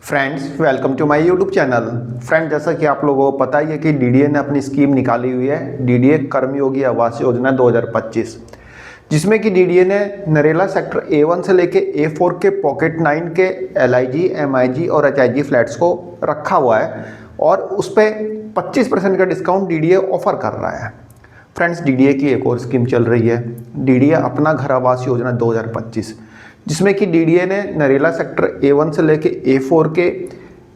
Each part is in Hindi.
Friends welcome to my YouTube channel. Friend, जैसा कि आप लोगों को पता ही है कि डीडीए ने अपनी स्कीम निकाली हुई है, डीडीए कर्मयोगी आवास योजना 2025, जिसमें कि डीडीए ने नरेला सेक्टर A1 से लेके A4 के पॉकेट 9 के LIG, MIG और HIG फ्लैट्स को रखा हुआ है और उस पर 25% का डिस्काउंट डीडीए ऑफर कर रहा है। फ्रेंड्स, डीडीए की एक और स्कीम चल रही है, डीडीए अपना घर आवास योजना 2025, जिसमें कि डीडीए ने नरेला सेक्टर A1 से लेके A4 के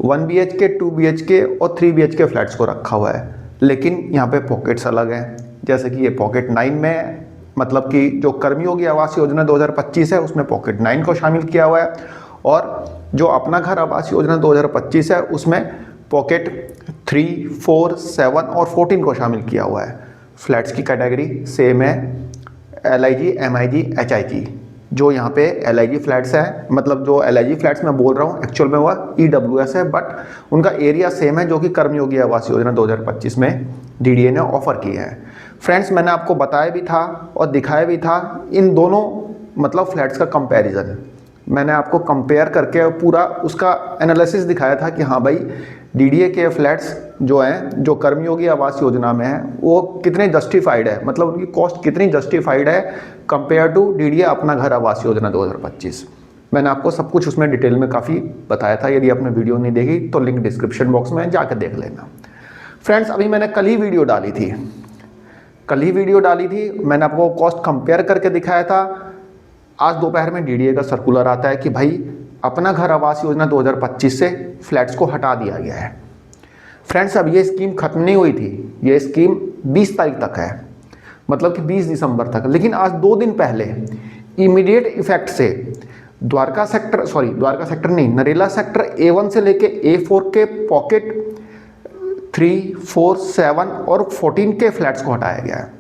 1 BHK, 2 BHK और 3 BHK फ्लैट्स को रखा हुआ है। लेकिन यहाँ पे पॉकेट्स अलग हैं, जैसे कि ये पॉकेट 9 में, मतलब कि जो कर्मयोगी आवास योजना 2025 है उसमें पॉकेट 9 को शामिल किया हुआ है, और जो अपना घर आवास योजना 2025 है उसमें पॉकेट 3, 4, 7 और 14 को शामिल किया हुआ है। फ्लैट्स की कैटेगरी सेम है, LIG, MIG, HIG। जो यहाँ पे LIG फ्लैट्स है, मतलब जो LIG फ्लैट्स मैं बोल रहा हूँ एक्चुअल में वह EWS है, बट उनका एरिया सेम है जो कि कर्मयोगी आवास योजना 2025 में डीडीए ने ऑफर की है। फ्रेंड्स, मैंने आपको बताया भी था और दिखाया भी था इन दोनों मतलब फ्लैट्स का कंपैरिजन। मैंने आपको कंपेयर करके पूरा उसका एनालिसिस दिखाया था कि हाँ भाई, डीडीए के फ्लैट्स जो हैं, जो कर्मयोगी आवास योजना में है, वो कितने जस्टिफाइड है, मतलब उनकी कॉस्ट कितनी जस्टिफाइड है कंपेयर टू डीडीए अपना घर आवास योजना 2025। मैंने आपको सब कुछ उसमें डिटेल में काफ़ी बताया था। यदि आपने वीडियो नहीं देखी तो लिंक डिस्क्रिप्शन बॉक्स में जाकर देख लेना। फ्रेंड्स, अभी मैंने कल ही वीडियो डाली थी, मैंने आपको कॉस्ट कंपेयर करके दिखाया था। आज दोपहर में डीडीए का सर्कुलर आता है कि भाई अपना घर आवास योजना 2025 से फ्लैट्स को हटा दिया गया है। फ्रेंड्स, अब ये स्कीम खत्म नहीं हुई थी, ये स्कीम 20 तारीख तक है, मतलब कि 20 दिसंबर तक। लेकिन आज 2 दिन पहले इमीडिएट इफेक्ट से नरेला सेक्टर A1 से लेके A4 के पॉकेट 3, 4, 7 और 14 के फ्लैट्स को हटाया गया है।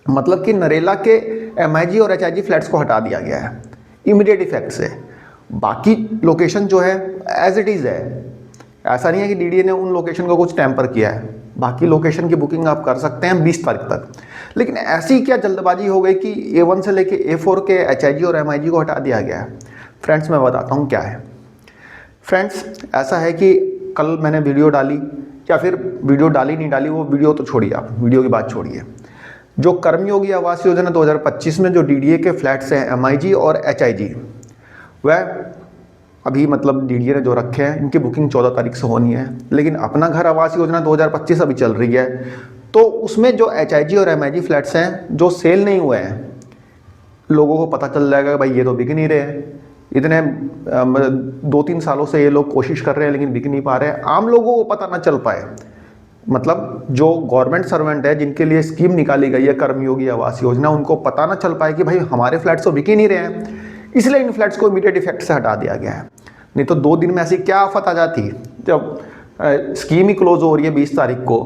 मतलब कि नरेला के MIG और HIG फ्लैट्स को हटा दिया गया है इमीडिएट इफेक्ट से। बाकी लोकेशन जो है एज इट इज़ है, ऐसा नहीं है कि डीडीए ने उन लोकेशन को कुछ टेम्पर किया है। बाकी लोकेशन की बुकिंग आप कर सकते हैं 20 तारीख तक। लेकिन ऐसी क्या जल्दबाजी हो गई कि A1 से लेके A4 के HIG और MIG को हटा दिया गया है? फ्रेंड्स, मैं बताता हूँ क्या है। फ्रेंड्स, ऐसा है कि कल मैंने वीडियो डाली, या फिर वीडियो डाली नहीं डाली, वो वीडियो तो छोड़िए, आप वीडियो की बात छोड़िए। जो कर्मयोगी आवास योजना 2025 में जो डीडीए के फ्लैट्स हैं MIG और HIG, वह अभी मतलब डीडीए ने जो रखे हैं इनकी बुकिंग 14 तारीख से होनी है। लेकिन अपना घर आवास योजना 2025 अभी चल रही है, तो उसमें जो HIG और MIG फ्लैट्स हैं जो सेल नहीं हुए हैं, लोगों को पता चल जाएगा भाई ये तो बिक नहीं रहे हैं। इतने 2-3 सालों से ये लोग कोशिश कर रहे हैं लेकिन बिक नहीं पा रहे हैं। आम लोगों को पता ना चल पाए, मतलब जो गवर्नमेंट सर्वेंट है जिनके लिए स्कीम निकाली गई है कर्मयोगी आवास योजना, उनको पता ना चल पाए कि भाई हमारे फ्लैट्स तो बिक ही नहीं रहे हैं, इसलिए इन फ्लैट्स को इमीडिएट इफेक्ट से हटा दिया गया है। नहीं तो 2 दिन में ऐसी क्या आफत आ जाती, जब स्कीम ही क्लोज हो रही है 20 तारीख को,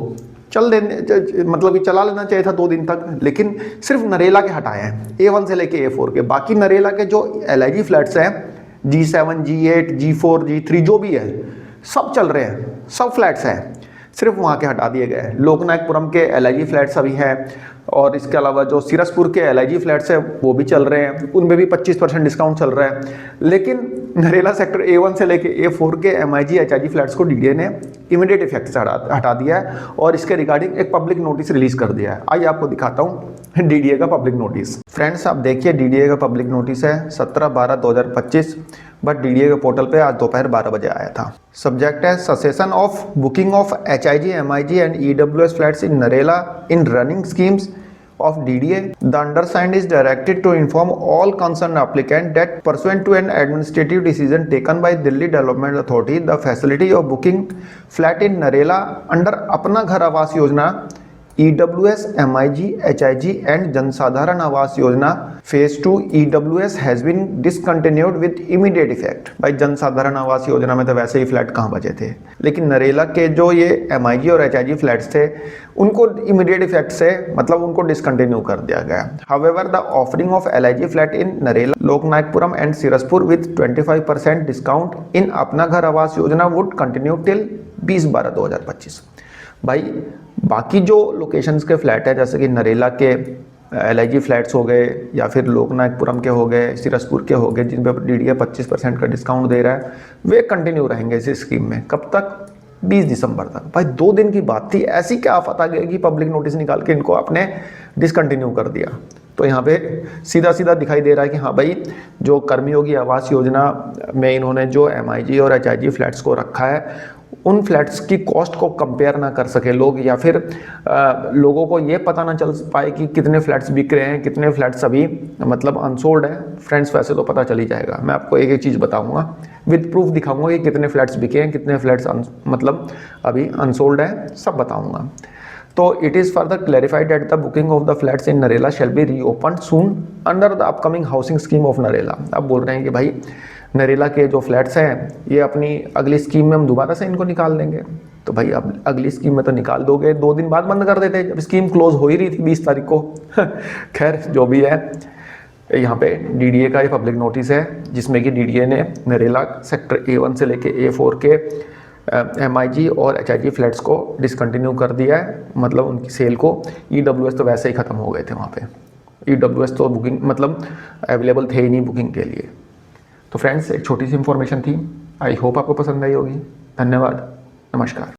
मतलब कि चला लेना चाहिए था 2 दिन तक। लेकिन सिर्फ नरेला के हटाए हैं, A1 से लेके A4 के। बाकी नरेला के जो LIG फ्लैट्स हैं, G7, G8, G4, G3 जो भी है, सब चल रहे हैं, सब फ्लैट्स हैं, सिर्फ वहाँ के हटा दिए गए हैं। लोकनायकपुरम के LIG फ्लैट्स अभी हैं, और इसके अलावा जो सिरसपुर के LIG फ्लैट्स हैं वो भी चल रहे हैं, उनमें भी 25% डिस्काउंट चल रहा है। लेकिन नरेला सेक्टर A1 से लेके A4 के MIG, HIG फ्लैट्स को डीडीए ने इमीडिएट इफेक्ट से हटा दिया है, और इसके रिगार्डिंग एक पब्लिक नोटिस रिलीज कर दिया है। आइए आपको दिखाता हूँ डीडीए का पब्लिक नोटिस। फ्रेंड्स, आप देखिए डीडीए का पब्लिक नोटिस है 17/12/2025, बट डीडीए के पोर्टल पे आज दोपहर 12 बजे आया था। सब्जेक्ट है cessation of booking of HIG, MIG and EWS flats in Narela in running schemes of DDA. The undersigned is directed to inform all concerned applicant that pursuant to an administrative decision taken by Delhi Development Authority, the facility of booking flat in Narela under Apna Ghar Awas Yojana EWS, MIG, HIG and Jansadharan Awas Yojana phase 2 EWS has been discontinued with immediate effect. भाई, जनसाधारण आवास योजना में तो वैसे ही फ्लैट कहाँ बचे थे, लेकिन नरेला के जो ये MIG और HIG फ्लैट्स थे उनको इमीडिएट इफेक्ट से मतलब उनको डिसकंटिन्यू कर दिया गया। However the offering of LIG flat in Narela, Loknayakpuram and Siraspur with 25% discount in Apna Ghar Awas Yojana would continue till 20/12/2025। भाई, बाकी जो लोकेशंस के फ्लैट है, जैसे कि नरेला के LIG फ्लैट्स हो गए या फिर लोकनायकपुरम के हो गए, सिरसपुर के हो गए, जिन पे DDA 25% का डिस्काउंट दे रहा है, वे कंटिन्यू रहेंगे इस स्कीम में। कब तक? 20 दिसंबर तक। भाई 2 दिन की बात थी, ऐसी क्या आफत आ गई कि पब्लिक नोटिस निकाल के इनको आपने डिसकंटिन्यू कर दिया। तो यहाँ पे सीधा सीधा दिखाई दे रहा है कि हाँ भाई, जो कर्मयोगी आवास योजना में इन्होंने जो MIG और HIG फ्लैट्स को रखा है, उन फ्लैट्स की कॉस्ट को कंपेयर ना कर सके लोग, या फिर लोगों को ये पता ना चल पाए कि कितने फ्लैट्स बिक रहे हैं, कितने फ्लैट्स अभी मतलब अनसोल्ड है। फ्रेंड्स वैसे तो पता चल ही जाएगा, मैं आपको एक एक चीज़ बताऊंगा, विद प्रूफ दिखाऊंगा कि कितने फ्लैट्स बिके हैं, कितने फ्लैट्स मतलब अभी अनसोल्ड है, सब बताऊंगा। तो it is further clarified that the booking of the flats in Narela shall be reopen soon under the upcoming housing scheme of Narela. अब बोल रहे हैं कि भाई नरेला के जो फ्लैट्स हैं ये अपनी अगली स्कीम में हम दोबारा से इनको निकाल देंगे। तो भाई अब अगली स्कीम में तो निकाल दोगे, 2 दिन बाद बंद कर देते जब स्कीम क्लोज हो ही रही थी 20 तारीख को। खैर जो भी है, यहाँ पे DDA का ये पब्लिक नोटिस है जिसमें कि DDA ने नरेला सेक्टर A1 से लेके A4 के MIG और HIG फ्लैट्स को डिसकंटिन्यू कर दिया है, मतलब उनकी सेल को। EWS तो वैसे ही ख़त्म हो गए थे वहाँ पे, EWS तो बुकिंग मतलब अवेलेबल थे ही नहीं बुकिंग के लिए। तो फ्रेंड्स, एक छोटी सी इन्फॉर्मेशन थी, आई होप आपको पसंद आई होगी। धन्यवाद, नमस्कार।